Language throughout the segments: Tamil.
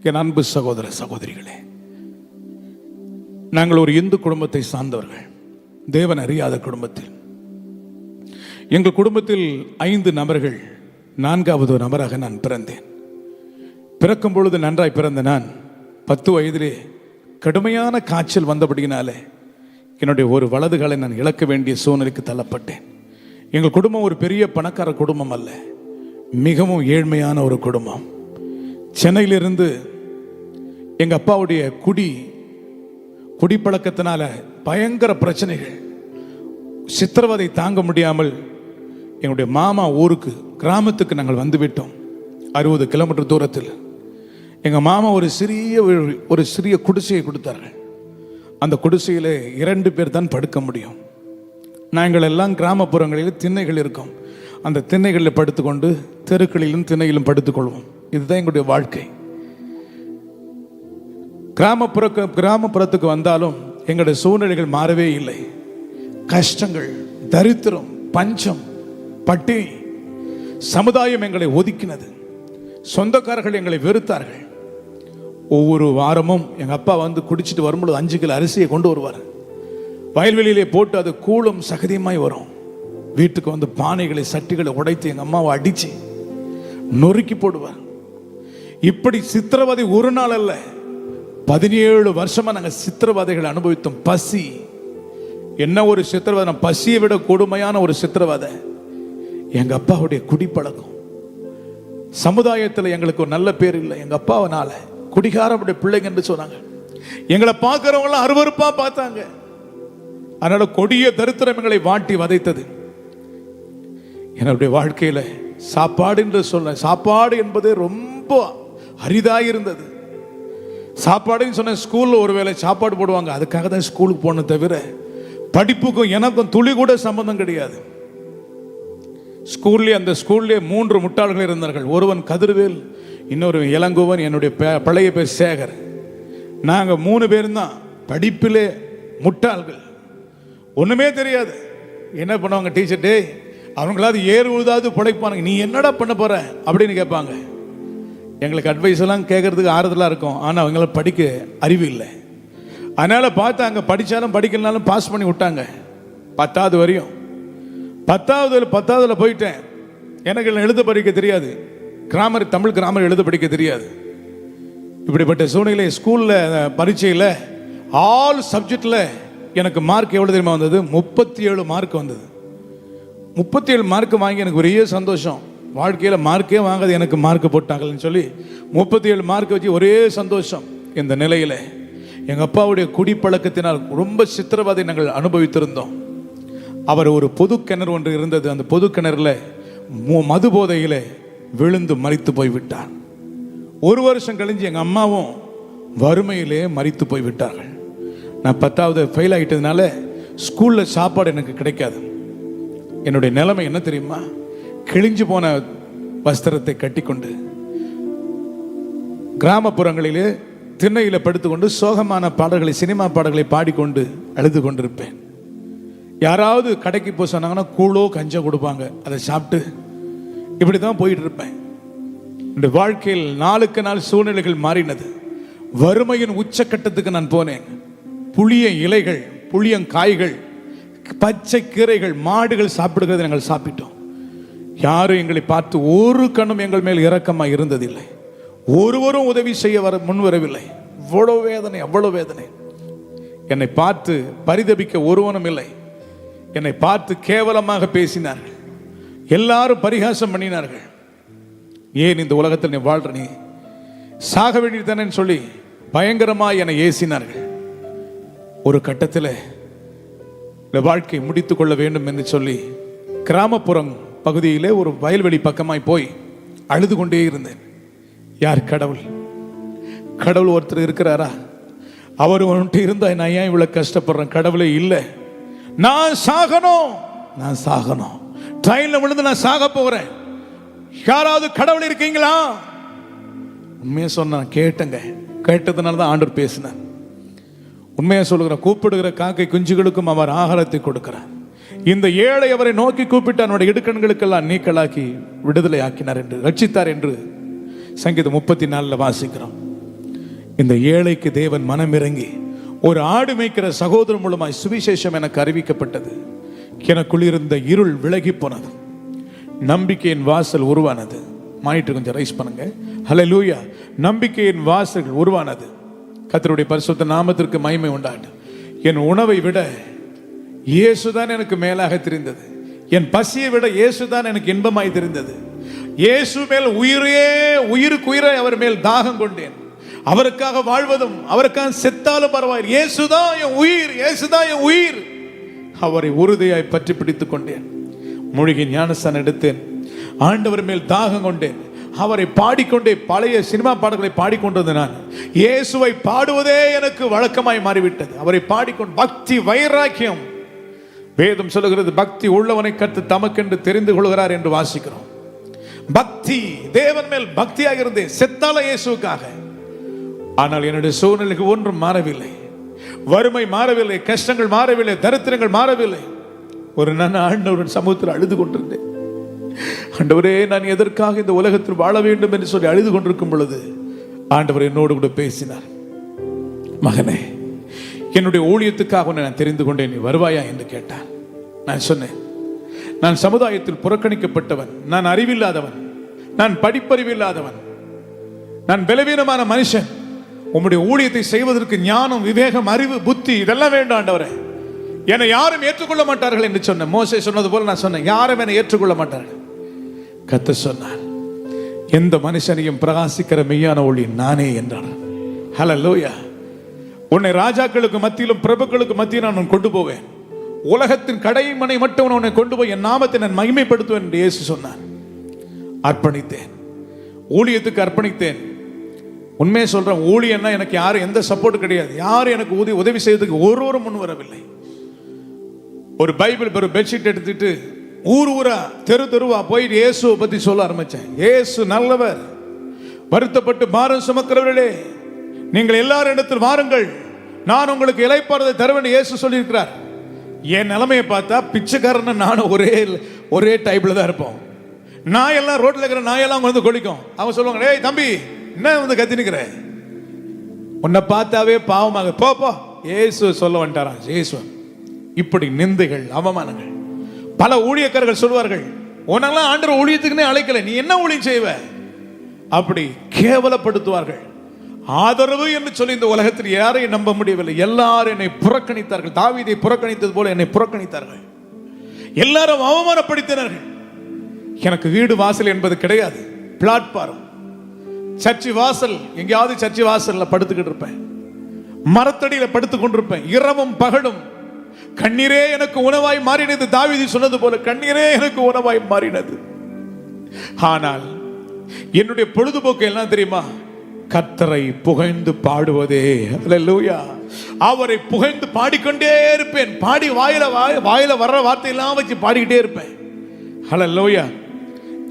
என் அன்பு சகோதர சகோதரிகளே, நாங்கள் ஒரு இந்து குடும்பத்தை சார்ந்தவர்கள். தேவன் அறியாத குடும்பத்தில் எங்கள் குடும்பத்தில் 5 நபர்கள், 4வது நபராக நான் பிறந்தேன். பிறக்கும் பொழுது நன்றாய் பிறந்த நான் 10 வயதிலே கடுமையான காய்ச்சல் வந்தபடியினாலே என்னுடைய ஒரு வலது காலை நான் இழக்க வேண்டிய சூழ்நிலைக்கு தள்ளப்பட்டேன். எங்கள் குடும்பம் ஒரு பெரிய பணக்கார குடும்பம் அல்ல, மிகவும் ஏழ்மையான ஒரு குடும்பம். சென்னையிலிருந்து எங்கள் அப்பாவுடைய குடிப்பழக்கத்தினால பயங்கர பிரச்சனைகள், சித்திரவதை தாங்க முடியாமல் எங்களுடைய மாமா ஊருக்கு, கிராமத்துக்கு நாங்கள் வந்துவிட்டோம். 60 கிலோமீட்டர் தூரத்தில் எங்கள் மாமா ஒரு சிறிய குடிசையை கொடுத்தார்கள். அந்த குடிசையில் 2 பேர் தான் படுக்க முடியும். நாங்கள் எல்லாம் கிராமப்புறங்களில் திண்ணைகள் இருக்கும். அந்த திண்ணைகளில் படுத்துக்கொண்டு தெருக்களிலும் திண்ணையிலும் படுத்துக்கொள்வோம். இதுதான் எங்களுடைய வாழ்க்கை. கிராமப்புறத்துக்கு வந்தாலும் எங்களுடைய சூழ்நிலைகள் மாறவே இல்லை. கஷ்டங்கள், தரித்திரம், பஞ்சம், பட்டினி. சமுதாயம் எங்களை ஒதுக்கினது. சொந்தக்காரர்கள் எங்களை வெறுத்தார்கள். ஒவ்வொரு வாரமும் எங்கள் அப்பா வந்து குடிச்சிட்டு வரும்பொழுது 5 கிலோ அரிசியை கொண்டு வருவார். வயல்வெளியிலே போட்டு அது கூழும் சகதியுமாய் வரும். வீட்டுக்கு வந்து பானைகளை, சட்டிகளை உடைத்து எங்கள் அம்மாவை அடித்து நொறுக்கி போடுவார். இப்படி சித்திரவதை ஒரு நாள் அல்ல, 17 வருஷமா நாங்கள் சித்திரவதைகளை அனுபவித்தோம். பசி என்ன ஒரு சித்திரவதை, பசியை விட கொடுமையான ஒரு சித்திரவதை எங்க அப்பாவுடைய குடிப்பழக்கம். சமுதாயத்தில் எங்களுக்கு ஒரு நல்ல பேர் இல்லை. எங்க அப்பாவனால குடிகாரனுடைய பிள்ளைங்க என்று சொன்னாங்க. எங்களை பார்க்கிறவங்க அருவருப்பா பார்த்தாங்க. அதனால கொடிய தரித்திரம் எங்களை வாட்டி வதைத்தது. என்னுடைய வாழ்க்கையில சாப்பாடு என்று சொல்ல, சாப்பாடு என்பது ரொம்ப அரிதாயிருந்தது. சாப்பாடுன்னு சொன்ன, ஸ்கூல்ல ஒருவேளை சாப்பாடு போடுவாங்க, அதுக்காக தான் ஸ்கூலுக்கு போன தவிர படிப்புக்கும் எனக்கும் துளி கூட சம்பந்தம் கிடையாது. அந்த ஸ்கூல்லே 3 முட்டாள்கள் இருந்தார்கள். ஒருவன் கதிர்வேல், இன்னொரு இளங்கோவன், என்னுடைய பழைய பேர் சேகர். நாங்கள் 3 பேரும் தான் படிப்பிலே முட்டாள்கள். ஒண்ணுமே தெரியாது. என்ன பண்ணுவாங்க டீச்சர், டே அவங்களாவது ஏறு உழுதாவது பிழைப்பானுங்க, நீ என்னடா பண்ண போற அப்படின்னு கேட்பாங்க. எங்களுக்கு அட்வைஸ் எல்லாம் கேட்கறதுக்கு ஆறுதலாக இருக்கும். ஆனால் அவங்கள படிக்க அறிவு இல்லை. அதனால பார்த்தாங்க, படித்தாலும் படிக்கலனாலும் பாஸ் பண்ணி விட்டாங்க 10வது வரையும். 10ஆவதுல போயிட்டேன். எனக்கு எழுத படிக்க தெரியாது. தமிழ் கிராமர் எழுத படிக்க தெரியாது. இப்படிப்பட்ட சூழ்நிலை ஸ்கூல்ல பரீட்சையில் ஆல் சப்ஜெக்ட்ல எனக்கு மார்க் எவ்வளவு தெரியுமா வந்தது? 37 மார்க் வந்தது. 37 மார்க் வாங்கி எனக்கு ஒரே சந்தோஷம். வாழ்க்கையில் மார்க்கே வாங்காது எனக்கு மார்க் போட்டாங்கன்னு சொல்லி 37 மார்க் வச்சு ஒரே சந்தோஷம். இந்த நிலையில் எங்கள் அப்பாவுடைய குடிப்பழக்கத்தினால் ரொம்ப சித்திரவதை நாங்கள் அனுபவித்திருந்தோம். அவர் ஒரு பொது கிணறு ஒன்று இருந்தது. அந்த பொது கிணறுல மது போதையில விழுந்து மரித்து போய்விட்டார். 1 வருஷம் கழிஞ்சு எங்கள் அம்மாவும் வறுமையிலே மரித்து போய்விட்டார்கள். நான் 10வது ஃபெயில் ஆகிட்டதுனால ஸ்கூலில் சாப்பாடு எனக்கு கிடைக்காது. என்னுடைய நிலைமை என்ன தெரியுமா? கிழிஞ்சு போன வஸ்திரத்தை கட்டிக்கொண்டு கிராமப்புறங்களிலே திண்ணையில் படுத்துக்கொண்டு சோகமான பாடல்களை, சினிமா பாடல்களை பாடிக்கொண்டு அழுது கொண்டிருப்பேன். யாராவது கடைக்கு போய் சொன்னாங்கன்னா கூழோ கஞ்சோ கொடுப்பாங்க, அதை சாப்பிட்டு இப்படி தான் போயிட்டு இருப்பேன். இந்த வாழ்க்கையில் நாளுக்கு நாள் சூழ்நிலைகள் மாறினது. வறுமையின் உச்சக்கட்டத்துக்கு நான் போனேன். புளிய இலைகள், புளியங்காய்கள், பச்சை கீரைகள், மாடுகள் சாப்பிடுகிறதை நாங்கள் சாப்பிட்டோம். யாரும் எங்களை பார்த்து ஒரு கண்ணும் எங்கள் மேல் இரக்கமாக இருந்ததில்லை. ஒருவரும் உதவி செய்ய முன்வரவில்லை. இவ்வளவு வேதனை, அவ்வளவு வேதனை. என்னை பார்த்து பரிதபிக்க ஒருவனும் இல்லை. என்னை பார்த்து கேவலமாக பேசினார்கள். எல்லாரும் பரிகாசம் பண்ணினார்கள். ஏன் இந்த உலகத்தில் நீ வாழ்ற, நீ சாக வேண்டியதானே சொல்லி பயங்கரமாக என்னை ஏசினார்கள். ஒரு கட்டத்தில் இந்த வாழ்க்கை முடித்து கொள்ள வேண்டும் என்று சொல்லி கிராமப்புறம் பகுதியிலே ஒரு வயல்வெளி பக்கமாய் போய் அழுது கொண்டே இருந்தேன். யார்? கடவுள் ஒருத்தர் இருக்கிறாரா? அவர் ஒன்று இருந்தா நான் ஏன் இவ்வளவு கஷ்டப்படுறேன்? கடவுளே இல்லை. நான் சாகணும். ட்ரெயின்ல விழுந்து நான் சாக போகிறேன். யாராவது கடவுள் இருக்கீங்களா? உண்மையை சொன்ன கேட்டங்க. கேட்டதுனால தான் ஆண்டவர் பேசினார். உண்மையை சொல்லுகிற, கூப்பிடுகிற காக்கை குஞ்சுகளுக்கும் அவர் ஆகாரத்தை கொடுக்கிறார். இந்த ஏழை அவரை நோக்கி கூப்பிட்டு அவனுடைய இடுக்கண்களுக்கெல்லாம் நீக்கலாக்கி விடுதலை ஆக்கினார் என்று, ரட்சித்தார் என்று சங்கீதம் 34 வாசிக்கிறோம். இந்த ஏழைக்கு தேவன் மனமிறங்கி ஒரு ஆடு மேய்க்கிற சகோதரன் மூலமாய் சுவிசேஷம் எனக்கு அறிவிக்கப்பட்டது. எனக்குள் இருந்த இருள் விலகி போனது, நம்பிக்கையின் வாசல் உருவானது. மானிட்டு கொஞ்சம் ரைஸ் பண்ணுங்க. ஹல்லேலூயா. நம்பிக்கையின் வாசல் உருவானது. கர்த்தருடைய பரிசுத்த நாமத்திற்கு மகிமை உண்டாகட்டும். என் உணவை விட இயேசுதான் எனக்கு மேலாக தெரிந்தது. என் பசியை விட இயேசுதான் எனக்கு இன்பமாய் தெரிந்தது. இயேசு மேல் உயிருக்குயிரை அவர் மேல் தாகம் கொண்டேன். அவருக்காக வாழ்வதும் அவருக்காக செத்தாலும் பரவாயில்லை. இயேசுதான் என் உயிர், இயேசுதான் என் உயிர். அவரை உறுதியாய் பற்றி பிடித்துக் கொண்டேன். மூழ்கி ஞானஸ்தானம் எடுத்தேன். ஆண்டவர் மேல் தாகம் கொண்டேன். அவரை பாடிக்கொண்டே பழைய சினிமா பாடல்களை பாடிக்கொண்டது. நான் இயேசுவை பாடுவதே எனக்கு வழக்கமாய் மாறிவிட்டது. அவரை பாடிக்கொண்டு பக்தி வைராக்கியம். வேதம் சொல்லுகிறது, பக்தி உள்ளவனை கர்த்தர் தமக்கென்று தெரிந்து கொள்கிறார் என்று வாசிக்கிறோம். பக்தி, தேவன் மேல் பக்தியாக இருந்தேன், செத்தால இயேசுக்காக. ஆனால் என்னுடைய சூழ்நிலைக்கு ஒன்றும் மாறவில்லை. வறுமை மாறவில்லை, கஷ்டங்கள் மாறவில்லை, தரித்திரங்கள் மாறவில்லை. ஒரு நான் ஆண்டவரின் சமூகத்தில் அழுது கொண்டிருந்தேன். ஆண்டவரே, நான் எதற்காக இந்த உலகத்தில் வாழ வேண்டும் என்று சொல்லி அழுது கொண்டிருக்கும் பொழுது ஆண்டவர் என்னோடு கூட பேசினார். மகனே, என்னுடைய ஊழியத்துக்காக நான் தெரிந்து கொண்டேன், நீ வருவாயா என்று கேட்டார். நான் சொன்னேன், நான் சமுதாயத்தில் புறக்கணிக்கப்பட்டவன், நான் அறிவில்லாதவன், நான் படிப்பறிவில்லாதவன், நான் பலவீனமான மனுஷன். உம்முடைய ஊழியத்தை செய்வதற்கு ஞானம், விவேகம், அறிவு, புத்தி இதெல்லாம் வேண்டும் ஆண்டவரே. என்னை யாரும் ஏற்றுக்கொள்ள மாட்டார்கள் என்று சொன்னேன். மோசே சொன்னது போல நான் சொன்னேன், யாரும் என்னை ஏற்றுக்கொள்ள மாட்டார்கள். கர்த்தர் சொன்னார், எந்த மனுஷனையும் பிரகாசிக்கிற மெய்யான ஒளி நானே என்றார். ஹல்லேலூயா. உன்னை ராஜாக்களுக்கு மத்தியிலும் பிரபுக்களுக்கு மத்தியில் நான் கொண்டு போவேன். உலகத்தின் கடைமனை மட்டும் உன்னை கொண்டு போய் என் நாமத்தை நான் மகிமைப்படுத்துவேன் என்று இயேசு சொன்னார். அர்ப்பணித்தேன், ஊழியத்துக்கு அர்ப்பணித்தேன். உண்மையை சொல்றேன், ஊழியன்னா எனக்கு யாரும் எந்த சப்போர்ட் கிடையாது. யாரும் எனக்கு உதவி செய்வதற்கு ஒருவரும் முன் வரவில்லை. ஒரு பைபிள், ஒரு பெட்ஷீட் எடுத்துட்டு ஊர் ஊரா தெரு தெருவா போயிட்டு இயேசுவை பத்தி சொல்ல ஆரம்பிச்சேன். இயேசு நல்லவர், வருத்தப்பட்டு பாரம் சுமக்கிறவர்களே நீங்கள் எல்லாரும் இடத்தில் வாருங்கள், நான் உங்களுக்கு இளைப்பாறுதலை தருவேன் இயேசு சொல்லியிருக்கிறார். என் நிலைமையை பார்த்தா பிச்சைக்காரன் நானும் ஒரே டைப்ல தான் இருப்போம். நாயெல்லாம் ரோட்ல இருக்கிற நாயெல்லாம் வந்து கொளிக்கும். அவங்க சொல்லுவாங்க, ஏய் தம்பி, என்ன வந்து கத்தி நிக்கிற, உன்னை பார்த்தாவே பாவமாக போ போ. இயேசு சொல்ல வந்துட்டாராம். இயேசு இப்படி நிந்தைகள், அவமானங்கள். பல ஊழியக்காரர்கள் சொல்வார்கள், உன்னெல்லாம் ஆண்டவர் ஊழியத்துக்குன்னே அழைக்கல, நீ என்ன ஊழியம் செய்வ, அப்படி கேவலப்படுத்துவார்கள். ஆதரவு என்று சொல்லி இந்த உலகத்தில் யாரையும் நம்ப முடியவில்லை. எல்லாரும் என்னை புறக்கணித்தார்கள். தாவீதை புறக்கணித்தது போல என்னை புறக்கணித்தார்கள். எல்லாரும் அவமானப்படுத்தினார்கள். எனக்கு வீடு வாசல் என்பது கிடையாது. பிளாட்பாரம், சர்ச்சி வாசல், எங்கேயாவது சர்ச்சி வாசல்ல படுத்துக்கிட்டு இருப்பேன், மரத்தடியில படுத்துக் கொண்டிருப்பேன் இரவும் பகலும். கண்ணீரே எனக்கு உணவாய் மாறினது. தாவீது சொன்னது போல கண்ணீரே எனக்கு உணவாய் மாறினது. ஆனால் என்னுடைய பொழுதுபோக்கு எல்லாம் தெரியுமா, கர்த்தரை புகழ்ந்து பாடுவதே. அல்லேலூயா. அவரை புகழ்ந்து பாடிக்கொண்டே இருப்பேன். பாடி வாயில வர்ற வார்த்தையெல்லாம் வச்சு பாடிக்கிட்டே இருப்பேன். அல்லேலூயா.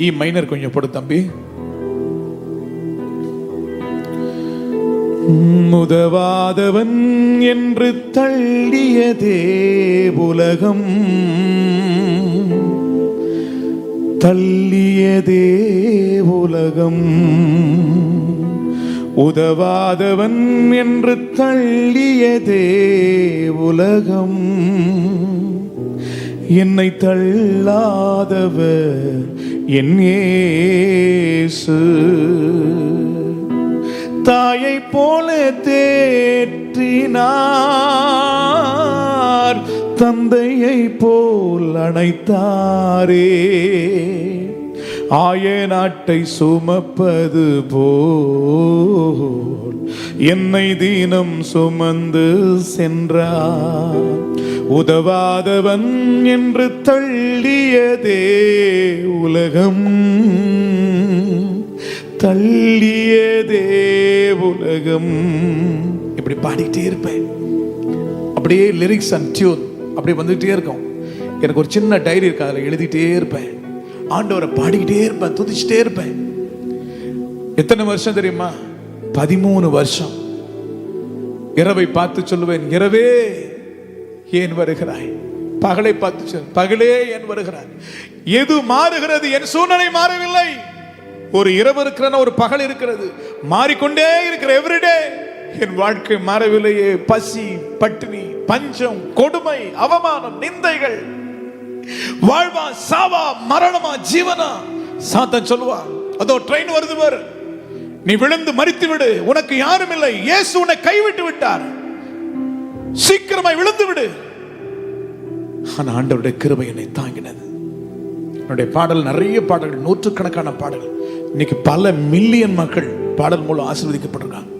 ஈ மைனர் கொஞ்சம் போடு தம்பி. உதவாதவன் என்று தள்ளியதே உலகம், தள்ளியதே உலகம். உதவாதவன் என்று தள்ளியதே உலகம், என்னை தள்ளாதவர் என் இயேசு. தாயை போல தேற்றினார், தந்தையை போல் அணைத்தாரே. ஆய நாட்டை சுமப்பது போல் என்னை தினம் சுமந்து சென்றார். உதவாதவன் என்று தள்ளியதே உலகம், தள்ளியதே உலகம். இப்படி பாடிக்கிட்டே இருப்பேன். அப்படியே லிரிக்ஸ் அண்ட் டியூன் அப்படி வந்துகிட்டே இருக்கும். எனக்கு ஒரு சின்ன டைரி இருக்கு, அதில் எழுதிட்டே இருப்பேன். ஆண்டவரை பாடிக்கிட்டே இருப்பேன், துதிச்சுட்டே இருப்பேன். எத்தனை வருஷம் தெரியுமா? 13 வருஷம். இரவை பார்த்து சொல்லுவேன், இரவே ஏன் வருகிறாய்? பகலை பார்த்து பகலே ஏன் வருகிறாய்? எது மாறுகிறது? என் சூழ்நிலை மாறவில்லை. ஒரு இரவு இருக்கிற, ஒரு பகல் இருக்கிறது, மாறிக்கொண்டே இருக்கிற. எவ்ரிடே என் வாழ்க்கை மாறவில்லையே. பசி, பட்டினி, பஞ்சம், கொடுமை, அவமானம், நிந்தைகள், வாழ்வா சாவா, மரணமா ஜீவனா? சாத்தான் சொல்லுவா, அதோ ட்ரெயின் வருது பாரு, நீ விழுந்து மரித்து விடு, உனக்கு யாரும் இல்லை, இயேசு உன்னை கைவிட்டு விட்டார், சீக்கிரமாய் விழுந்து விடு. ஆனா ஆண்டவருடைய கிருபை என்னை தாங்கினது. என்னுடைய பாடல், நிறைய பாடல்கள், நூற்றுக்கணக்கான பாடல்கள், இன்னைக்கு பல மில்லியன் மக்கள் பாடல் மூலம் ஆசீர்வதிக்கப்பட்டிருக்காங்க.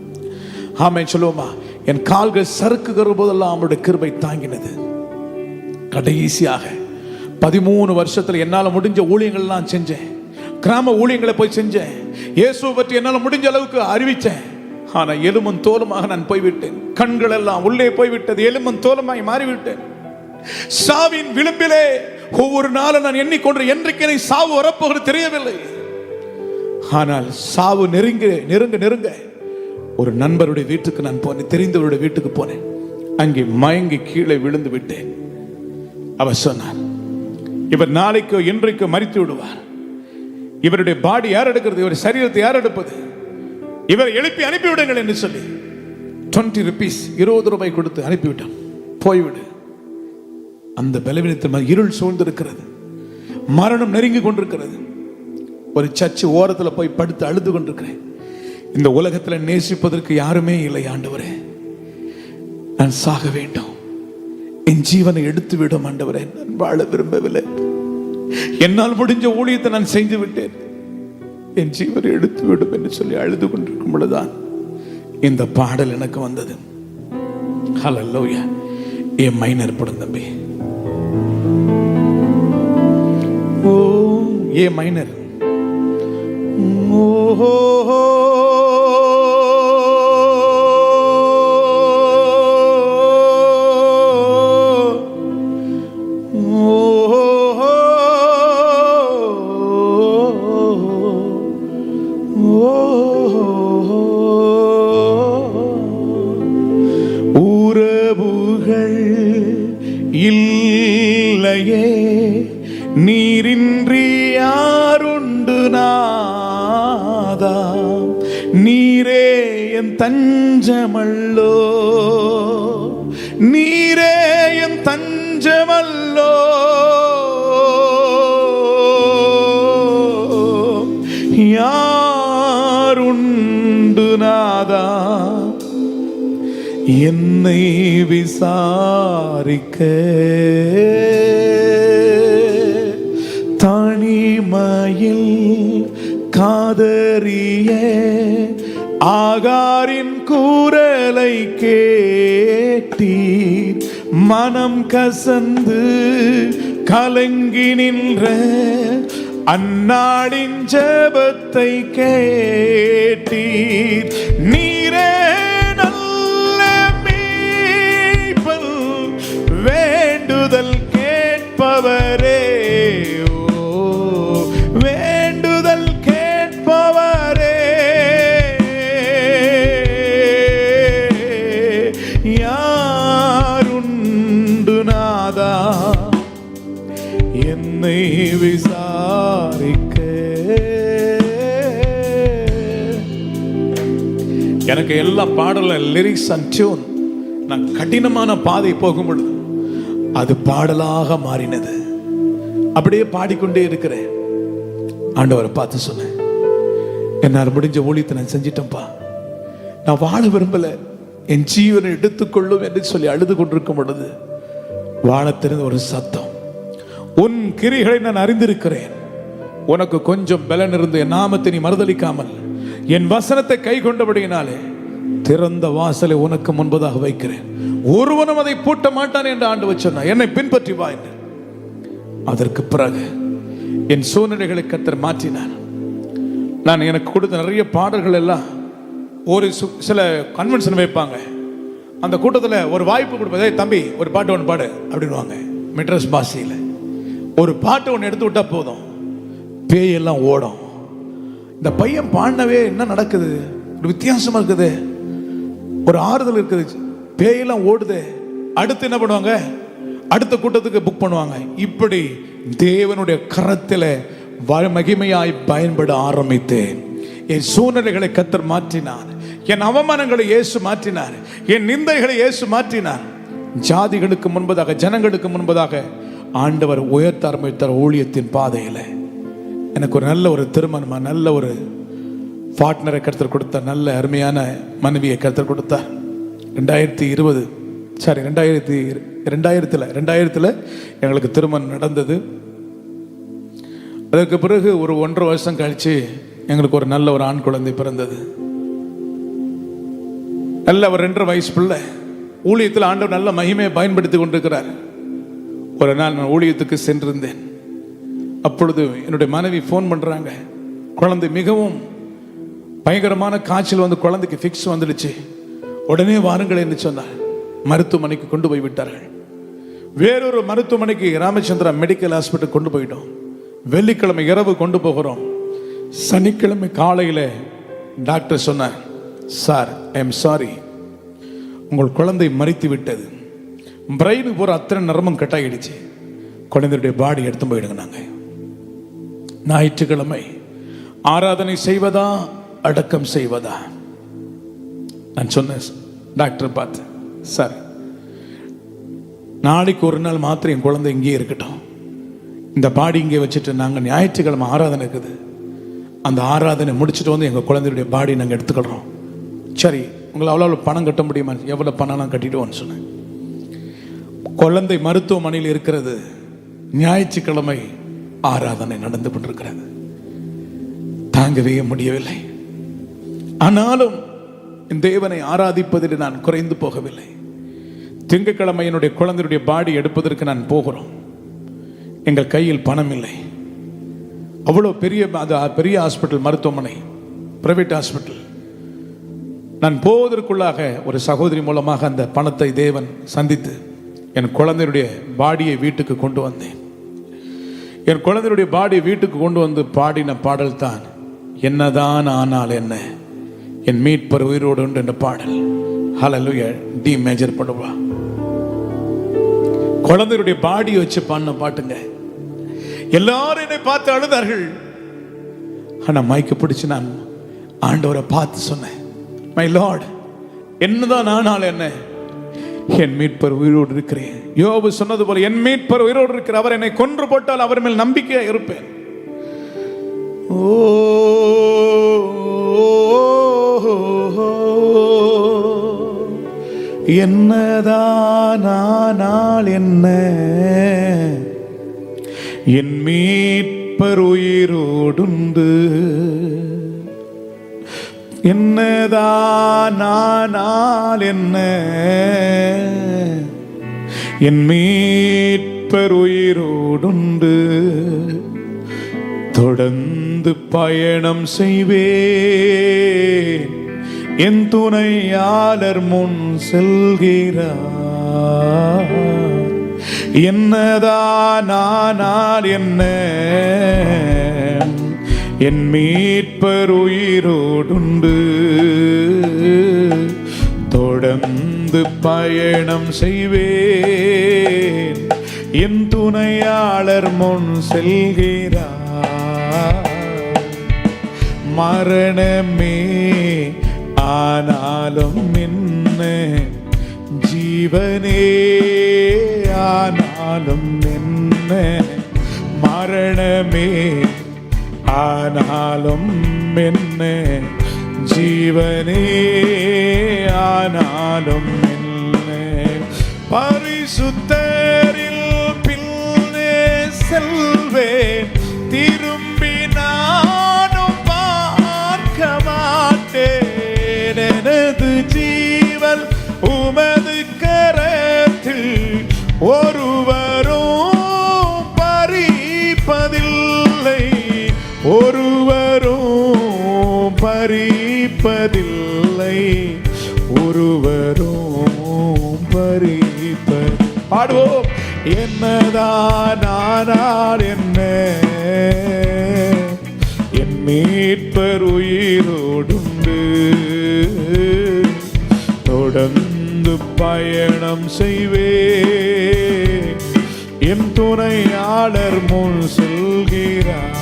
ஆமென் சொல்லுவோமா? என் கால்கள் சறுக்குகிற போதெல்லாம் அவருடைய கிருபை தாங்கினது. கடைசியாக 13 வருஷத்துல என்னால முடிஞ்ச ஊழியங்கள் எல்லாம் செஞ்சேன். கிராம ஊழியங்களை போய் செஞ்சேன். இயேசுவை பற்றி என்னால் முடிஞ்ச அளவுக்கு அறிவிச்சேன். ஆனா எலும்பும் தோலுமாக நான் போய்விட்டேன். கண்கள் எல்லாம் உள்ளே போய்விட்டது, எலும்பும் தோலுமாய் மாறிவிட்டேன். சாவின் விளிம்பிலே ஒவ்வொரு நாளும் நான் எண்ணிக்கொண்டு என்றைக்கு என்னை சாவு வரப்போகிறது தெரியவில்லை. ஆனால் சாவு நெருங்க நெருங்க நெருங்க ஒரு நண்பருடைய வீட்டுக்கு நான் போனேன், தெரிந்தவருடைய வீட்டுக்கு போனேன். அங்கே மயங்கி கீழே விழுந்து விட்டேன். அவர் சொன்னார், இவர் நாளைக்கோ இன்றைக்கோ மரித்து விடுவார். இவருடைய பாடி யார் எடுக்கிறது? இவர் சரீரத்தை யார் எடுப்பது? இவர் எழுப்பி அனுப்பிவிடுங்கள் என்று சொல்லி 20 rupees 20 ரூபாய் கொடுத்து அனுப்பிவிட்டான். போய்விடு. அந்த பலவீனத்தில் இருள் சூழ்ந்திருக்கிறது, மரணம் நெருங்கி கொண்டிருக்கிறது. ஒரு சர்ச்சு ஓரத்தில் போய் படுத்து அழுது கொண்டிருக்கிறேன். இந்த உலகத்தில் நேசிப்பதற்கு யாருமே இல்லை ஆண்டவரே, நான் சாக வேண்டும், என் ஜீவனை எடுத்து விடும் ஆண்டவரே, நான் வாழ விரும்பவில்லை, என்னால் முடிஞ்ச ஊழியத்தை நான் செய்து விட்டேன், என் ஜீவனை எடுத்து விடும் என்று சொல்லி அழுது கொண்டிருக்கும் பொழுதுதான் இந்த பாடல் எனக்கு வந்தது. ஹல்லேலூயா. ஏ மைனர் படம் தம்பி, ஓ ஏ மைனர், ஓ இல்லையே நீரின்றி யாருண்டு நாதா, நீரே என் தஞ்சமல்லோ, நீரே என் தஞ்சமல்லோ, யாருண்டு நாதா என்னை விசாரிக்க, தனிமையில் காதறிய ஆகாரின் குரலை கேட்டீர், மனம் கசந்து கலங்கி நின்ற அந்நாளின் ஜெபத்தை கேட்டீர். நீரே வேண்டுதல் கேட்பவரே, ஓ வேண்டுதல் கேட்பவரே, யாருண்டு நாதா என்னை விசாரிக்க. எனக்கு எல்லா பாடல லிரிக்ஸ் அண்ட் டியூன், நான் கடினமான பாதை போகும் பொழுது அது பாடலாக மாறினது. அப்படியே பாடிக்கொண்டே இருக்கிறேன். ஆண்டவரை பார்த்து சொன்னேன், என்னால் முடிஞ்ச ஊழியத்தை நான் செஞ்சிட்டேன்ப்பா, நான் வாழ விரும்பல, என் ஜீவனை எடுத்துக்கொள்ளும் என்று சொல்லி அழுது கொண்டிருக்கும் பொழுது வாழ தெரிந்த ஒரு சத்தம், உன் கிரிகளை நான் அறிந்திருக்கிறேன், உனக்கு கொஞ்சம் பலன் இருந்து என் நாமத்தை நீ மறுதலிக்காமல் என் வசனத்தை கை கொண்டபடியினாலே திறந்த வாசலை உனக்கு முன்பதாக வைக்கிறேன், ஒருவனும் அதை பூட்ட மாட்டான் என்று ஆண்டவர் சொன்னார். என்னை பின்பற்றி வா என்று. அதற்கு பிறகு என் சூழ்நிலைகளை கர்த்தர் மாற்றினார். நான் எனக்கு கொடுத்த நிறைய பாடல்கள் எல்லாம் ஒரு சில கன்வென்ஷன் வைப்பாங்க, அந்த கூட்டத்தில் ஒரு வாய்ப்பு கொடுப்பதே, தம்பி ஒரு பாட்டு ஒன்று பாடு அப்படின்வாங்க. மெட்ராஸ் பாஷையில் ஒரு பாட்டு ஒன்று எடுத்து விட்டா போதும், பேயெல்லாம் ஓடும். இந்த பையன் பாடினவே என்ன நடக்குது, ஒரு வித்தியாசமா இருக்குது, ஒரு ஆறுதல் இருக்குது, பேயெல்லாம் ஓடுது. அடுத்து என்ன பண்ணுவாங்க, அடுத்த கூட்டத்துக்கு புக் பண்ணுவாங்க. இப்படி தேவனுடைய கரத்தில் மகிமையாய் பயன்பட ஆரம்பித்தேன். என் சூழ்நிலைகளை கர்த்தர் மாற்றினார். என் அவமானங்களை இயேசு மாற்றினார், என் நிந்தைகளை இயேசு மாற்றினார். ஜாதிகளுக்கு முன்பதாக, ஜனங்களுக்கு முன்பதாக ஆண்டவர் உயர்த்தார் ஊழியத்தின் பாதையில். எனக்கு ஒரு நல்ல ஒரு திருமணமா, நல்ல ஒரு பார்ட்னரை கர்த்தர் கொடுத்தார், நல்ல அருமையான மனைவியை கர்த்தர் கொடுத்தார். 2020 எங்களுக்கு திருமணம் நடந்தது. அதற்கு பிறகு ஒரு 1.5 வருஷம் கழிச்சு எங்களுக்கு ஒரு நல்ல ஒரு ஆண் குழந்தை பிறந்தது. நல்ல ஒரு 2.5 வயசு பிள்ளை. ஊழியத்தில் ஆண்டவர் நல்ல மகிமையை பயன்படுத்தி கொண்டிருக்கிறார். ஒரு நாள் நான் ஊழியத்துக்கு சென்றிருந்தேன். அப்பொழுது என்னுடைய மனைவி ஃபோன் பண்றாங்க. குழந்தை மிகவும் பயங்கரமான காய்ச்சல் வந்து குழந்தைக்கு ஃபிக்ஸ் வந்துடுச்சு, உடனே வாருங்கள் என்று சொன்னார். மருத்துவமனைக்கு கொண்டு போய் விட்டார்கள். வேறொரு மருத்துவமனைக்கு ராமச்சந்திரா மெடிக்கல் ஹாஸ்பிட்டல் கொண்டு போயிட்டோம். வெள்ளிக்கிழமை இரவு கொண்டு போகிறோம். சனிக்கிழமை காலையில் டாக்டர் சொன்னார், சார் ஐ எம் சாரி, உங்கள் குழந்தை மரித்து விட்டது. பிரெயினுக்கு போகிற அத்தனை நரம்பும் கட்டாயிடுச்சு. குழந்தையுடைய பாடி எடுத்து போயிடுங்க. நாங்கள் ஞாயிற்றுக்கிழமை ஆராதனை செய்வதா அடக்கம் செய்வதா? நான் சொன்னேன் டாக்டர் பார்த்து, சார் நாளைக்கு ஒரு நாள் மாத்திரம் என் குழந்தை இங்கே இருக்கட்டும், இந்த பாடி இங்கே வச்சுட்டு நாங்கள் ஞாயிற்றுக்கிழமை ஆராதனை இருக்குது, அந்த ஆராதனை முடிச்சுட்டு வந்து எங்கள் குழந்தையுடைய பாடி நாங்கள் எடுத்துக்கிறோம். சரி, உங்களை அவ்வளோ பணம் கட்ட முடியுமா? எவ்வளோ பணம்லாம் கட்டிடுவோன்னு சொன்னேன். குழந்தை மருத்துவமனையில் இருக்கிறது. ஞாயிற்றுக்கிழமை ஆராதனை நடந்து கொண்டிருக்கிறது. தாங்கவே முடியவில்லை. ஆனாலும் இந்த தேவனை ஆராதிப்பதில் நான் குறைந்து போகவில்லை. திங்கட்கிழமை என்னுடைய குழந்தையுடைய பாடி எடுப்பதற்கு நான் போகிறோம். எங்கள் கையில் பணம் இல்லை. அவ்வளோ பெரிய ஹாஸ்பிட்டல், மருத்துவமனை, பிரைவேட் ஹாஸ்பிட்டல். நான் போவதற்குள்ளாக ஒரு சகோதரி மூலமாக அந்த பணத்தை தேவன் சந்தித்து என் குழந்தையுடைய பாடியை வீட்டுக்கு கொண்டு வந்தேன். என் குழந்தையுடைய பாடியை வீட்டுக்கு கொண்டு வந்து பாடின பாடல் தான் என்னதான் ஆனால் என்ன, என் மீட்பர் உயிரோடு உண்டு என்ற பாடல். ஹல்லேலூயா. டி மேஜர் பண்ணுவா. குழந்தையுடைய பாடியை வச்சு பாடின பாட்டுங்க. எல்லாரும் என்னை பார்த்து அழுதார்கள். ஆனா மைக்க பிடிச்சு நான் ஆண்டவரை பார்த்து சொன்னேன், மை லார்ட், என்னதான் ஆனால் என்ன, என் மீட்பர் உயிரோடு இருக்கிறேன். யோபு சொன்னது போல என் மீட்பர் உயிரோடு இருக்கிற, அவர் என்னை கொன்று போட்டால் அவர் மேல் நம்பிக்கையா இருப்பேன். ஓ என்னதானால் என்ன, என் மீட்பர் உயிரோடுண்டு. என்னதானால் என்ன, என் மீட்பர் உயிரோடுண்டு. தொடர்ந்து பயணம் செய்வேன், என் துணையாளர் முன் செல்கிறார். என்னதானால் என்ன, என் மீட்பர் உயிரோடுண்டு. தொடர்ந்து பயணம் செய்வேன், என் துணையாளர் முன் செல்கிறார். மரணமே ஆனாலும் என்ன, ஜீவனே ஆனாலும் என்ன, மரணமே ஆனாலும் என்ன, ஜீவனே ஆனாலும் என்ன, பரிசுத்தரில் பின்னே செல்வேன், திரும்பி நானும் பார்க்க மாட்டேன். எனது ஜீவன் உமது கரத்தில் ஒருவரும் பறிப்பதில்லை, ஒருவரும் பறிப்பதில்லை, ஒருவரும் பறிப்பது. பாடுவோம். என்னதான் ஆனால் என்ன, என் மீட்பர் உயிரோடுண்டு. தொடர்ந்து பயணம் செய்வேன், என் துணையாளர் முன் செல்கிறார்.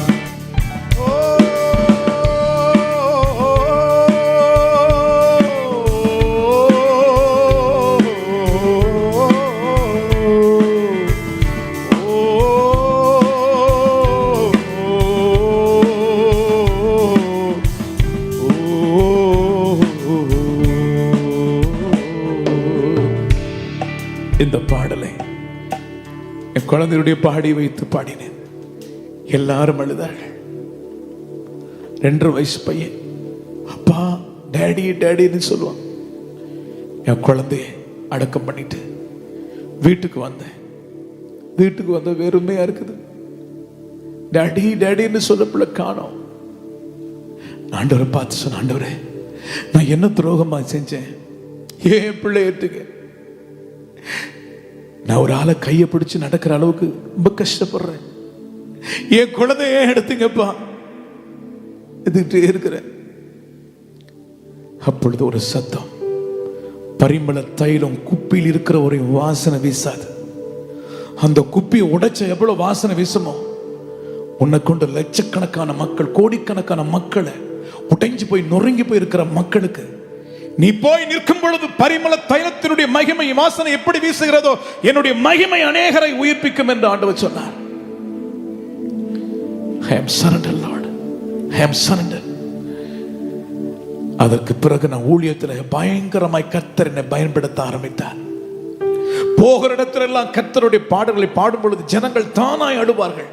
இந்த பாடலை என் குழந்தையுடைய பாடி வைத்து பாடினேன். எல்லாரும் அழுதார்கள். 2 வயசு பையன் அப்பா டேடி டேடின்னு சொல்லுவான். என் குழந்தைய அடக்கம் பண்ணிட்டு வீட்டுக்கு வந்தேன். வீட்டுக்கு வந்த வெறுமையா இருக்குது. டேடி டேடின்னு சொல்ல பிள்ளை காணோம். ஆண்டவரை பார்த்து சொன்ன, ஆண்டவரே நான் என்ன துரோகமா செஞ்சேன்? ஏன் பிள்ளை ஏற்றுக்க? நான் ஒரு ஆளை கையை பிடிச்சு நடக்கிற அளவுக்கு ரொம்ப கஷ்டப்படுறேன். என் குழந்தைய எடுத்துங்கப்பா எதுக்கிட்டே இருக்கிறேன். அப்பொழுது ஒரு சத்தம், பரிமள தைலம் குப்பியில் இருக்கிற ஒரு வாசனை வீசாது. அந்த குப்பியை உடைச்ச எவ்வளவு வாசனை வீசுமோ, உன்னை கொண்டு லட்சக்கணக்கான மக்கள், கோடிக்கணக்கான மக்களை, உடைஞ்சு போய் நொறுங்கி போய் இருக்கிற மக்களுக்கு நீ போய் நிற்கும் பொழுது பரிமள தைலத்தினுடைய மகிமை வாசனை எப்படி வீசுகிறதோ என்னுடைய மகிமை அநேகரை உயிர்ப்பிக்கும் என்று ஆண்டவர் சொன்னார். I am surrendered, Lord. I am surrendered. அதற்கு பிறகு நான் ஊழியத்தில் பயங்கரமாய் கர்த்தர் என்னை பயன்படுத்த ஆரம்பித்தார். போகிற இடத்திலெல்லாம் கர்த்தருடைய பாடல்களை பாடும் பொழுது ஜனங்கள் தானாய் அழுவார்கள்,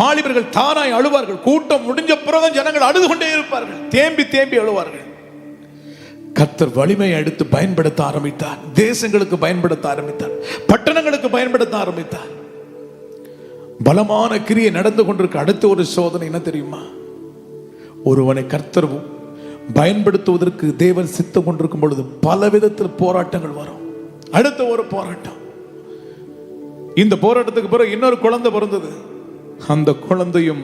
வாலிபர்கள் தானாய் அழுவார்கள். கூட்டம் முடிஞ்ச பிறகு ஜனங்கள் அழுது கொண்டே இருப்பார்கள், தேம்பி தேம்பி அழுவார்கள். கர்த்தர் வலிமையை எடுத்து பயன்படுத்த ஆரம்பித்தார். தேசங்களுக்கு பயன்படுத்த ஆரம்பித்தார், பட்டணங்களுக்கு பயன்படுத்த ஆரம்பித்தார். பலமான கிரியை நடந்து கொண்டிருக்க அடுத்த ஒரு சோதனை என்ன தெரியுமா? ஒருவனை கர்த்தர் பயன்படுத்துவதற்கு தேவன் சித்தம் கொண்டிருக்கும் பொழுது பல விதத்தில் போராட்டங்கள் வரும். அடுத்த ஒரு போராட்டம். இந்த போராட்டத்துக்கு பிறகு இன்னொரு குழந்தை பிறந்தது. அந்த குழந்தையும்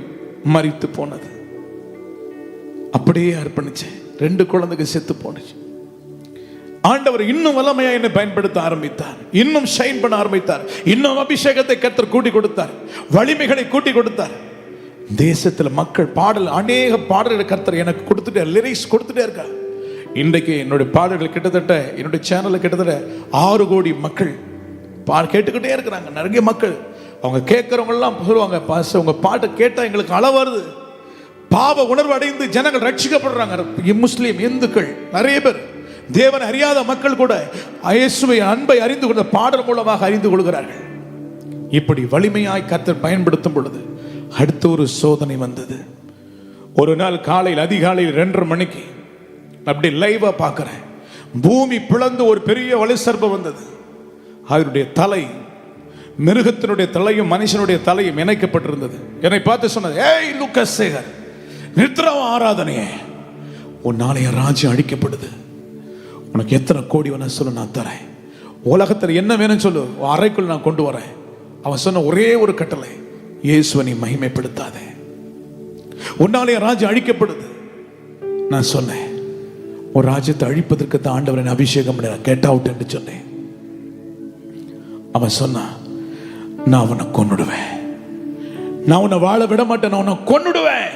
மரித்து போனது. அப்படியே அர்ப்பணிச்சு 2 குழந்தைகள் செத்து போனுச்சு. ஆண்டவர் இன்னும் வல்லமையா என்னை பயன்படுத்த ஆரம்பித்தார். இன்னும் ஷைன் பண்ண ஆரம்பித்தார். இன்னும் அபிஷேகத்தை கர்த்தர் கூட்டி கொடுத்தார், வலிமைகளை கூட்டி கொடுத்தார். தேசத்துல மக்கள் பாடல், அநேக பாடல்களை கர்த்தர் எனக்கு கொடுத்துட்டே, லிரிக்ஸ் கொடுத்துட்டே இருக்கார். இன்றைக்கு என்னுடைய பாடல்கள் கிட்டத்தட்ட என்னுடைய சேனல்ல கிட்டத்தட்ட 6 கோடி மக்கள் கேட்டுக்கிட்டே இருக்கிறாங்க. நிறைய மக்கள் அவங்க கேட்கறவங்க எல்லாம் சொல்லுவாங்க, பாஸ்டர் உங்க பாட்டை கேட்டா எங்களுக்கு அள வருது. பாவ உணர்வு அடைந்து ஜனங்கள் ரட்சிக்கப்படுறாங்க. முஸ்லீம், இந்துக்கள், நிறைய பேர், தேவன் அறியாத மக்கள் கூட இயேசுவை அன்பை அறிந்து கொண்ட பாடல் மூலமாக அறிந்து கொள்கிறார்கள். இப்படி வலிமையாய் கர்த்தர் பயன்படுத்தும் பொழுது அடுத்த ஒரு சோதனை வந்தது. ஒரு நாள் காலையில் அதிகாலையில் 2:30 மணிக்கு அப்படி லைவா பார்க்கிறேன். பூமி பிளந்து ஒரு பெரிய வலு சர்ப்பம் வந்தது. அதனுடைய தலை மிருகத்தினுடைய தலையும் மனுஷனுடைய தலையும் இணைக்கப்பட்டிருந்தது. என்னை பார்த்து சொன்னது, ஏய் லூக்கஸ் சேகர், நித்ரவ ஆராதனையே, உன்னால என் ராஜ்யம் அழிக்கப்படுது. உனக்கு எத்தனை கோடி வேணா சொல்லு, நான் தரேன். உலகத்தில் என்ன வேணும்னு சொல்லு, அறைக்குள் நான் கொண்டு வரேன். அவன் சொன்ன ஒரே ஒரு கட்டளை, இயேசுவை நீ மகிமைப்படுத்தாதே, உன்னாலே ராஜ்யம் அழிக்கப்படுது. நான் சொன்னேன், ஒரு ராஜ்யத்தை அழிப்பதற்கு தான் ஆண்டவரை அபிஷேகம் பண்ண கெட் அவுட் என்று சொன்னேன். அவன் சொன்னான், நான் உன்னை கொன்னுடுவேன், நான் உன்னை வாழ விட மாட்டேன், நான் உன்னை கொன்னுடுவேன்.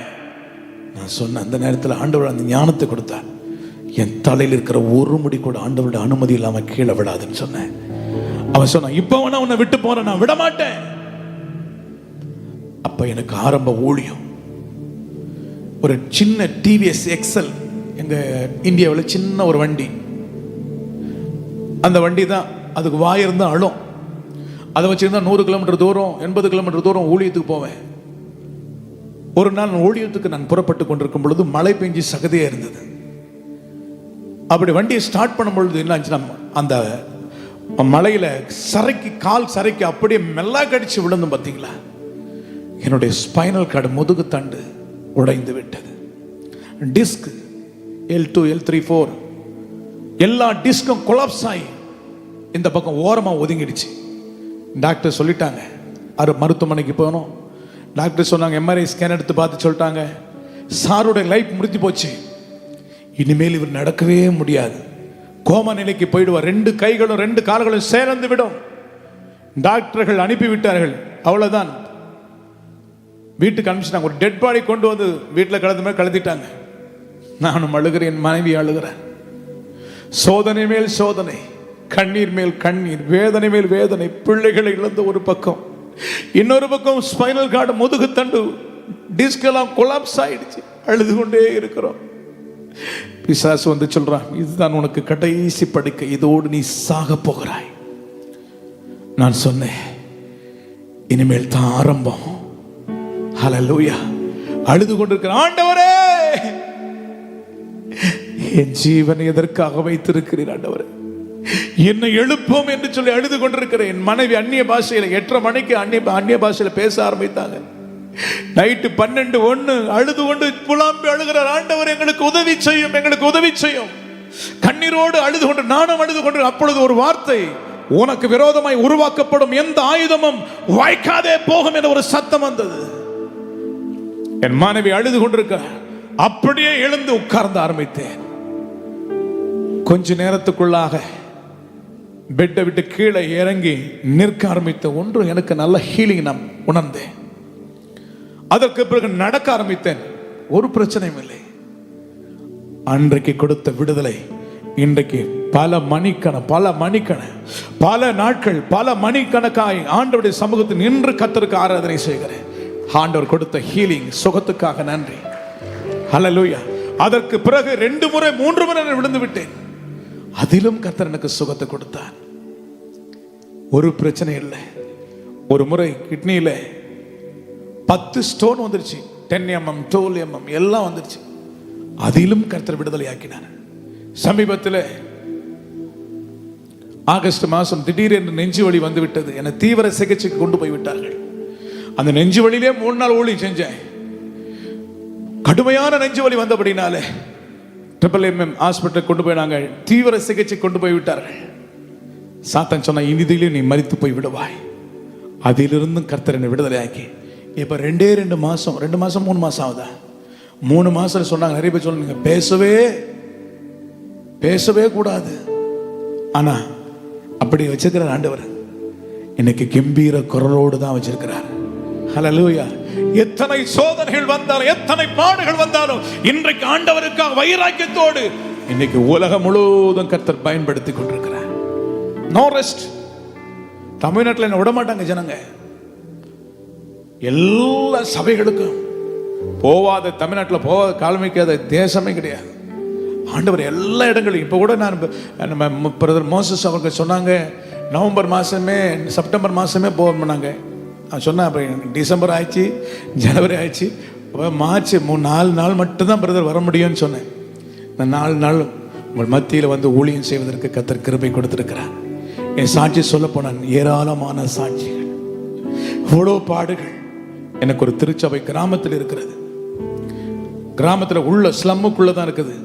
நான் சொன்ன அந்த நேரத்தில் ஆண்டவர் அந்த ஞானத்தை கொடுத்தார். என் தலையில் இருக்கிற ஒரு முடி கூட ஆண்டவருடைய அனுமதி இல்லாம கீழே விடாதுன்னு சொன்னேன். அவன் சொன்னான், இப்ப வேணா உன்னை விட்டு போறேன், நான் விட மாட்டேன். அப்ப எனக்கு ஆரம்ப ஊழியம். ஒரு சின்ன டிவிஎஸ் எக்ஸல், எங்க இந்தியாவில் சின்ன ஒரு வண்டி. அந்த வண்டி தான், அதுக்கு வாயிருந்தா அழும். அதை வச்சிருந்தா 100 கிலோமீட்டர் தூரம், 80 கிலோமீட்டர் தூரம் ஊழியத்துக்கு போவேன். ஒரு நாள் ஊழியத்துக்கு நான் புறப்பட்டு கொண்டிருக்கும் பொழுது மழை பெஞ்சு சகதியா இருந்தது. அப்படி வண்டியை ஸ்டார்ட் பண்ணும் பொழுது என்ன ஆச்சுன்னா, அந்த மலையில சரைக்கு, கால் சரைக்கு அப்படியே மெல்லா கடிச்சு விழுந்தும் பார்த்தீங்களா, என்னுடைய ஸ்பைனல் கார்டு, முதுகு தண்டு உடைந்து விட்டது. டிஸ்க் L2 L3 4 எல்லா டிஸ்கும் கொலாப்ஸ் ஆகி இந்த பக்கம் ஓரமா ஒதுங்கிடுச்சு. டாக்டர் சொல்லிட்டாங்க, மருத்துவமனைக்கு போனோம். டாக்டர் சொன்னாங்க, எம்ஆர்ஐ ஸ்கேன் எடுத்து பார்த்து சொல்லிட்டாங்க, சாருடைய லைஃப் முடிஞ்சு போச்சு, இனிமேல் இவர் நடக்கவே முடியாது, கோமா நிலைக்கு போயிடுவார், 2 கைகளும் 2 கால்களும் சேர்ந்து விடும். டாக்டர்கள் அனுப்பிவிட்டார்கள். அவ்வளவுதான், வீட்டுக்கு அனுப்பிச்சிட்டாங்க. ஒரு டெட் பாடி கொண்டு வந்து வீட்டில் கலந்த மாதிரி கலத்திட்டாங்க. நானும் அழுகிறேன், என் மனைவி அழுகிறேன். சோதனை மேல் சோதனை, கண்ணீர் மேல் கண்ணீர், வேதனை மேல் வேதனை. பிள்ளைகளை இழந்த ஒரு பக்கம், இன்னொரு பக்கம் ஸ்பைனல் கார்டு, முதுகு தண்டு, டிஸ்க் எல்லாம் கொலாப்ஸ் ஆயிடுச்சு. அழுது கொண்டே இருக்கிறோம். பிசாசு வந்து சொல்றான், இதுதான் உனக்கு கடைசி படுக்கை, இதோடு நீ சாக போகிறாய். நான் சொன்னேன், இனிமேல் தான் ஆரம்பம். ஹல்லேலூயா. அழுது கொண்டிருக்கிறேன், ஆண்டவரே என் ஜீவனை எதற்காக வைத்திருக்கிறீர் ஆண்டவரே, என்னை எழுப்போம் என்று சொல்லி அழுது கொண்டிருக்கிறேன். என் மனைவி அந்நிய பாஷையில 8:30 மணிக்கு அந்நிய பாஷையில பேச ஆரம்பித்தாங்க. நைட்டு 12:01 அழுது கொண்டு புலம்பி அழுகிறார், ஆண்டவர் எங்களுக்கு உதவி செய்யும், எங்களுக்கு உதவி செய்யும். கண்ணீரோடு அழுது கொண்டு நானும் அழுது கொண்டு. அப்பொழுது ஒரு வார்த்தை, உனக்கு விரோதமாய் உருவாக்கப்படும் எந்த ஆயுதமும் வாய்க்காதே போகும் என்ற ஒரு சத்தம் வந்தது. என் மனைவி அழுது கொண்டிருக்க அப்படியே எழுந்து உட்கார்ந்து ஆரம்பித்தேன். கொஞ்ச நேரத்துக்குள்ளாக பெட்டை விட்டு கீழே இறங்கி நிற்க ஆரம்பித்த ஒன்று எனக்கு நல்ல ஹீலிங் நான் உணர்ந்தேன். அதற்கு பிறகு நடக்க ஆரம்பித்தேன். ஒரு பிரச்சனையும் இல்லை. அன்றைக்கு கொடுத்த விடுதலை இன்றைக்கு பல நாட்கள் பல மணிக்கணக்காய் ஆண்டவருடைய சமூகத்தில் நின்று கர்த்தருக்கு ஆராதனை செய்கிறேன். ஆண்டவர் கொடுத்த ஹீலிங் சுகத்துக்காக நன்றி. ஹல்லேலூயா. அதற்கு பிறகு 2 முறை 3 முறை விழுந்து விட்டேன். அதிலும் கர்த்தர் எனக்கு சுகத்தை கொடுத்தார். ஒரு பிரச்சனை இல்லை. ஒரு முறை கிட்னியில 10 ஸ்டோன் வந்துருச்சு. 10 mm 12 mm எல்லாம் வந்துருச்சு. அதிலும் கர்த்தர் விடுதலை ஆக்கினார். சமீபத்தில் ஆகஸ்ட் மாதம் திடீரென்று நெஞ்சு வலி வந்து விட்டது. என்னை தீவிர சிகிச்சைக்கு கொண்டு போய் விட்டார்கள். அந்த நெஞ்சு வலியிலே 3 நாள் ஊழி செஞ்சேன். கடுமையான நெஞ்சு வலி வந்தபடினாலே MMM ஹாஸ்பிட்டல் கொண்டு போய் நாங்கள் தீவிர சிகிச்சை கொண்டு போய் விட்டார்கள். சாத்தான் சொன்ன, இனிதிலும் நீ மரித்து போய் விடுவாய். அதிலிருந்தும் கர்த்தர் என்னை விடுதலை ஆக்கி இப்போ 2 மாதம் 3 மாதம் ஆகுதா. 3 மாதம் சொன்னாங்க. நிறைய பேர் சொன்னாங்க, நீங்கள் பேசவே கூடாது. ஆனா அப்படி வச்சிருக்கிறார் ஆண்டவர். இன்னைக்கு கம்பீர குரலோடு தான் வச்சிருக்கிறார். ஹல்லேலூயா. எத்தனை சோதனைகள் வந்தாலும், எத்தனை பாடுகள் வந்தாலும், இன்றைக்கு ஆண்டவருக்காக வைராக்கியத்தோடு இன்னைக்கு உலகம் முழுவதும் கர்த்தர் பயன்படுத்தி கொண்டிருக்கிறார். No rest. தமிழ்நாட்டில் என்ன விட மாட்டாங்க ஜனங்க. எல்லா சபைகளுக்கும் போவாத, தமிழ்நாட்டில் போவாத காலமிக்காத தேசமே கிடையாது. ஆண்டவர் எல்லா இடங்களையும். இப்போ கூட நம்ம பிரதர் மோசஸ் அவர்கள் சொன்னாங்க, நவம்பர் மாதமே செப்டம்பர் மாதமே போனாங்க. நான் சொன்னேன், அப்போ டிசம்பர் ஆயிடுச்சு, ஜனவரி ஆயிடுச்சு, அப்போ மார்ச் 4 நாள் மட்டும்தான் பிரதர் வர முடியும்னு சொன்னேன். இந்த 4 நாள் உங்கள் மத்தியில் வந்து ஊழியம் செய்வதற்கு கர்த்தர் கிருபை கொடுத்திருக்கிறார். என் சாட்சி சொல்ல போனான், ஏராளமான சாட்சிகள், இவ்வளோ பாடுகள். எனக்கு ஒரு திருச்சபை கிராமத்தில் இருக்கிறது. கிராமத்தில் உள்ள ஸ்லம்முக்குள்ள தான் இருக்குது.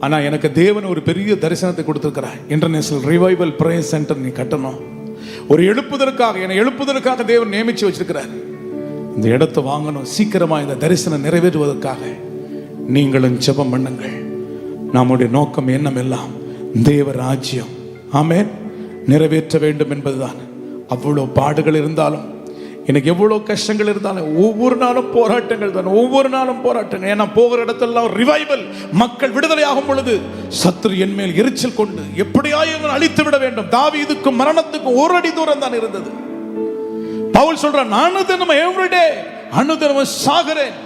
ஆனால் எனக்கு தேவன் ஒரு பெரிய தரிசனத்தை கொடுத்திருக்கிறார். இன்டர்நேஷனல் ரிவைவல் பிரேயர் சென்டர் நீ கட்டணும். ஒரு என்னை எழுப்புதற்காக தேவன் நியமிச்சு வச்சிருக்கிறார். இந்த இடத்தை வாங்கணும். சீக்கிரமா இந்த தரிசனம் நிறைவேற்றுவதற்காக நீங்களும் ஜெபம் பண்ணுங்கள். நம்முடைய நோக்கம் எண்ணம் எல்லாம் தேவ ராஜ்யம் ஆமென் நிறைவேற்ற வேண்டும் என்பதுதான். அவ்வளோ பாடுகள் இருந்தாலும், எனக்கு எவ்வளோ கஷ்டங்கள் இருந்தாலும், ஒவ்வொரு நாளும் போராட்டங்கள் தான், ஒவ்வொரு நாளும் போராட்டங்கள். ஏன்னா போகிற இடத்தெல்லாம் ரிவைவல், மக்கள் விடுதலை ஆகும் பொழுது சத்துரு என் மேல் எரிச்சல் கொண்டு எப்படியாயும் அழித்து விட வேண்டும். தாவீதுக்கும் மரணத்துக்கும் 1 அடி தூரம் தான் இருந்தது. பவுல் சொல்றான், அனுதினமும் எவ்ரிடே, அனுதினமும் சாகிறேன்.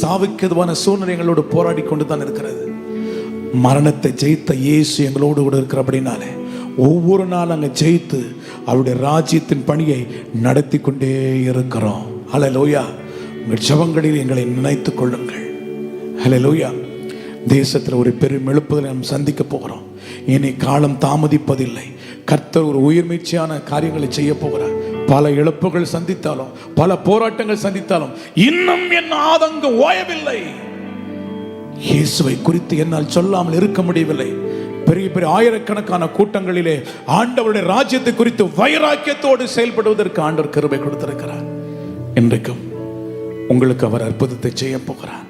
சாவுக்கு எதுவான சூழ்நிலைகளோடு போராடி கொண்டு தான் இருக்கிறது. மரணத்தை ஜெயித்த இயேசு எங்களோடு கூட இருக்கிறபடினாலே ஒவ்வொரு நாள் அங்கே ஜெயித்து அவருடைய ராஜ்யத்தின் பணியை நடத்தி கொண்டே இருக்கிறோம். ஹல்லேலூயா. உங்கள் ஜெபங்களில் எங்களை நினைத்துக் கொள்ளுங்கள். ஹல்லேலூயா. தேசத்தில் ஒரு பெரும் எழுப்புதலை நாம் சந்திக்க போகிறோம். இனி காலம் தாமதிப்பதில்லை. கர்த்தர் ஒரு உயிர்மீழ்ச்சியான காரியங்களை செய்ய போகிறார். பல இழப்புகள் சந்தித்தாலும், பல போராட்டங்கள் சந்தித்தாலும், இன்னும் என் ஆதங்கம் ஓயவில்லை. இயேசுவை குறித்து என்னால் சொல்லாமல் இருக்க முடியவில்லை. பெரிய பெரிய ஆயிரக்கணக்கான கூட்டங்களிலே ஆண்டவருடைய ராஜ்யத்தை குறித்து வைராக்கியத்தோடு செயல்படுவதற்கு ஆண்டவர் கிருபை கொடுத்திருக்கிறார். இன்றைக்கும் உங்களுக்கு அவர் அற்புதத்தை செய்ய போகிறார்.